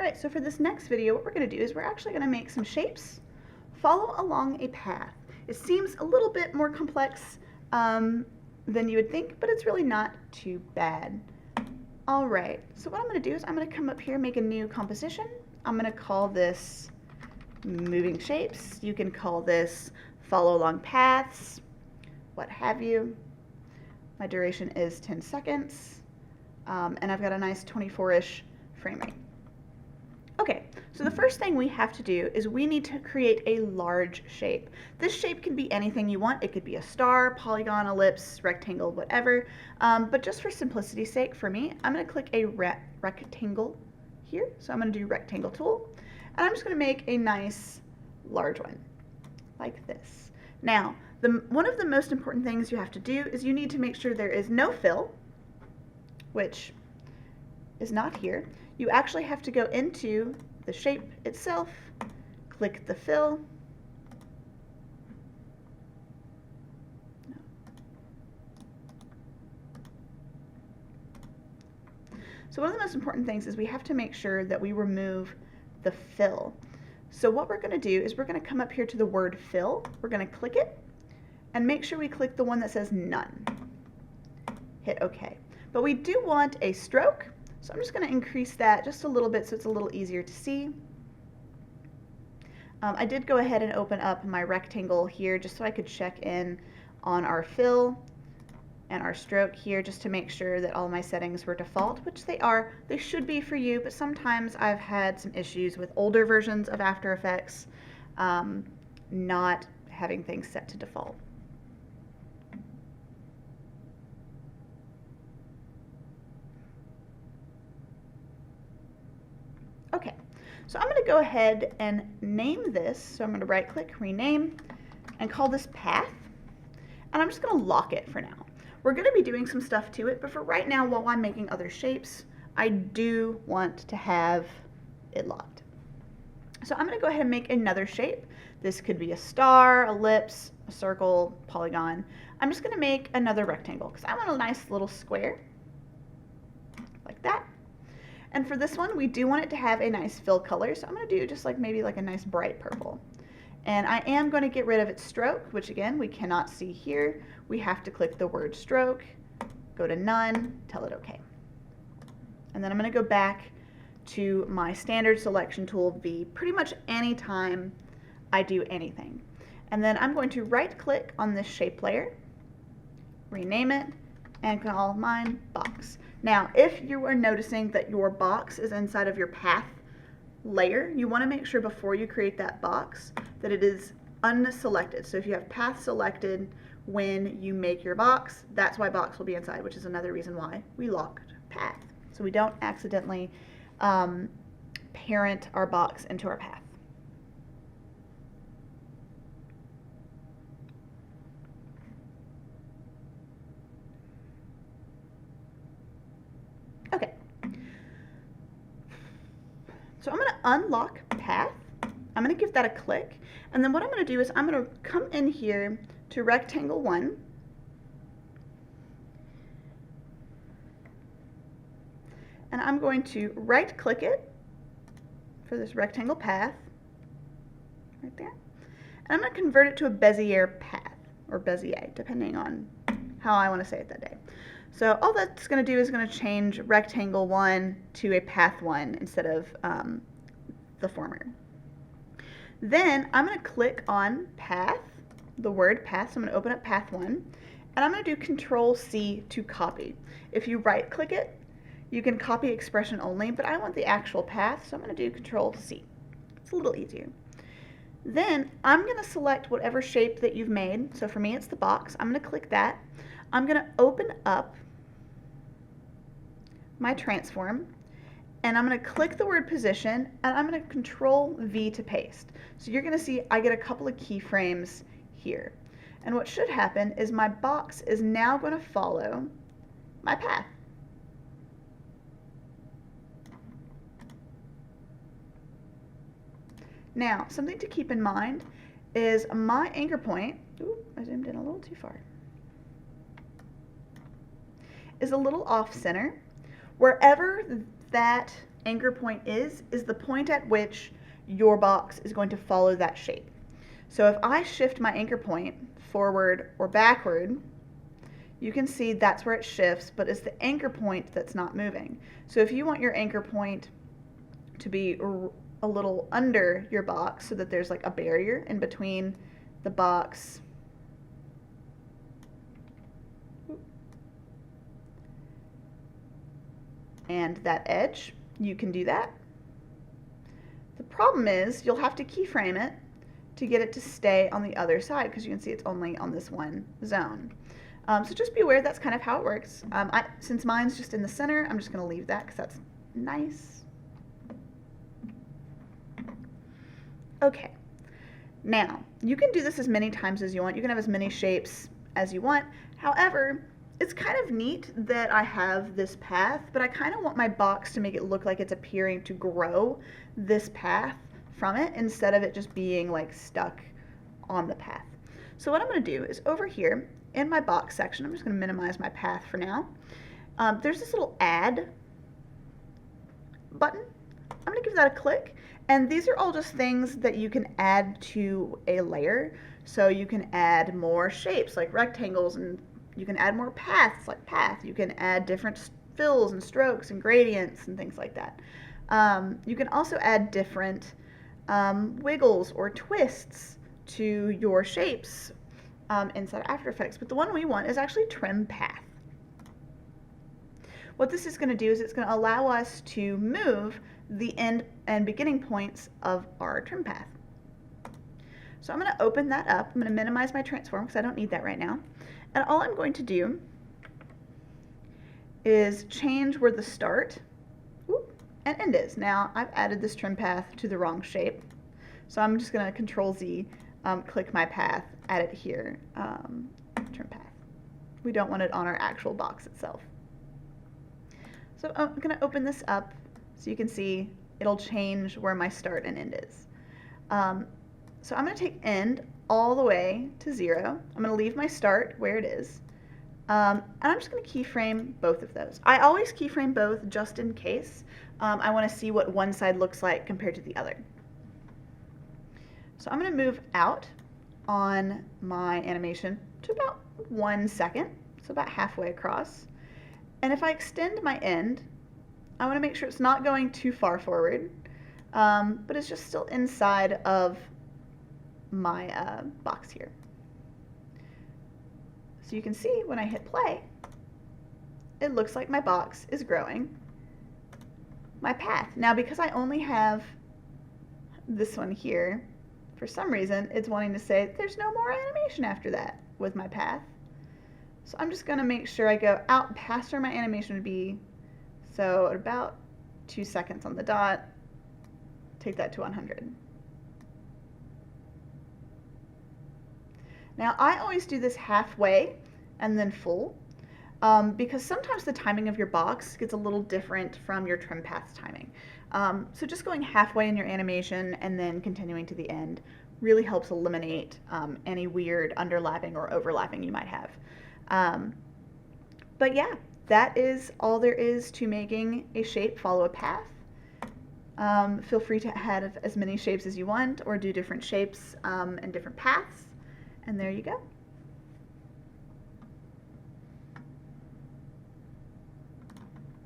Alright, so for this next video, what we're going to do is we're actually going to make some shapes, follow along a path. It seems a little bit more complex than you would think, but it's really not too bad. Alright, so what I'm going to do is I'm going to come up here and make a new composition. I'm going to call this moving shapes. You can call this follow along paths, what have you. My duration is 10 seconds, and I've got a nice 24-ish frame rate. Okay, so the first thing we have to do is we need to create a large shape. This shape can be anything you want. It could be a star, polygon, ellipse, rectangle, whatever. But just for simplicity's sake, for me, I'm going to click a rectangle here. So I'm going to do rectangle tool, and I'm just going to make a nice large one like this. Now, one of the most important things you have to do is you need to make sure there is no fill, which is not here. You actually have to go into the shape itself, click the fill, so one of the most important things is we have to make sure that we remove the fill. So what we're going to do is we're going to come up here to the word fill, we're going to click it, and make sure we click the one that says none. Hit OK. But we do want a stroke, so I'm just going to increase that just a little bit so it's a little easier to see. I did go ahead and open up my rectangle here just so I could check in on our fill and our stroke here just to make sure that all my settings were default, which they are. They should be for you, but sometimes I've had some issues with older versions of After Effects not having things set to default. Okay, so I'm going to go ahead and name this. So I'm going to right click, rename, and call this path. And I'm just going to lock it for now. We're going to be doing some stuff to it, but for right now, while I'm making other shapes, I do want to have it locked. So I'm going to go ahead and make another shape. This could be a star, ellipse, a circle, polygon. I'm just going to make another rectangle because I want a nice little square like that. And for this one, we do want it to have a nice fill color, so I'm going to do just like maybe like a nice bright purple. And I am going to get rid of its stroke, which again, we cannot see here. We have to click the word stroke, go to none, tell it OK. And then I'm going to go back to my standard selection tool V pretty much any time I do anything. And then I'm going to right click on this shape layer, rename it, and call mine box. Now, if you are noticing that your box is inside of your path layer, you want to make sure before you create that box that it is unselected. So if you have path selected when you make your box, that's why box will be inside, which is another reason why we locked path. So we don't accidentally parent our box into our path. Okay, so I'm going to unlock path. I'm going to give that a click, and then what I'm going to do is I'm going to come in here to rectangle 1, and I'm going to right click it for this rectangle path right there, and I'm going to convert it to a Bezier path, or Bezier, depending on how I want to say it that day. So all that's going to do is going to change rectangle 1 to a path 1 instead of the former. Then I'm going to click on path, the word path, so I'm going to open up path 1, and I'm going to do Control C to copy. If you right click it, you can copy expression only, but I want the actual path, so I'm going to do Control C. It's a little easier. Then I'm going to select whatever shape that you've made. So for me it's the box. I'm going to click that. I'm going to open up my transform, and I'm going to click the word position, and I'm going to Control V to paste. So you're going to see I get a couple of keyframes here. And what should happen is my box is now going to follow my path. Now, something to keep in mind is my anchor point, ooh, I zoomed in a little too far, is a little off center. Wherever that anchor point is the point at which your box is going to follow that shape. So if I shift my anchor point forward or backward, you can see that's where it shifts, but it's the anchor point that's not moving. So if you want your anchor point to be a little under your box so that there's like a barrier in between the box and that edge, you can do that. The problem is you'll have to keyframe it to get it to stay on the other side, because you can see it's only on this one zone. So just be aware that's kind of how it works. Since mine's just in the center, I'm just going to leave that because that's nice. Okay, now you can do this as many times as you want. You can have as many shapes as you want. However, it's kind of neat that I have this path, but I kind of want my box to make it look like it's appearing to grow this path from it instead of it just being like stuck on the path. So what I'm going to do is over here in my box section, I'm just going to minimize my path for now. There's this little add button. I'm going to give that a click, and these are all just things that you can add to a layer. So you can add more shapes like rectangles, and you can add more paths like path. You can add different fills and strokes and gradients and things like that. You can also add different wiggles or twists to your shapes inside After Effects, but the one we want is actually trim path. What this is going to do is it's going to allow us to move the end and beginning points of our trim path. So I'm going to open that up. I'm going to minimize my transform because I don't need that right now. And all I'm going to do is change where the start and end is. Now I've added this trim path to the wrong shape, so I'm just going to Control Z, click my path, add it here, trim path. We don't want it on our actual box itself. So I'm going to open this up so you can see it'll change where my start and end is. So I'm going to take end all the way to 0. I'm going to leave my start where it is. And I'm just going to keyframe both of those. I always keyframe both just in case. I want to see what one side looks like compared to the other. So I'm going to move out on my animation to about 1 second, so about halfway across. And if I extend my end, I want to make sure it's not going too far forward, but it's just still inside of my box here. So you can see when I hit play, it looks like my box is growing my path. Now because I only have this one here, for some reason it's wanting to say there's no more animation after that with my path. So I'm just going to make sure I go out past where my animation would be. So at about 2 seconds on the dot, take that to 100. Now I always do this halfway and then full, because sometimes the timing of your box gets a little different from your trim path timing. So just going halfway in your animation and then continuing to the end really helps eliminate any weird underlapping or overlapping you might have. But yeah, that is all there is to making a shape follow a path. Feel free to add as many shapes as you want or do different shapes and different paths. And there you go.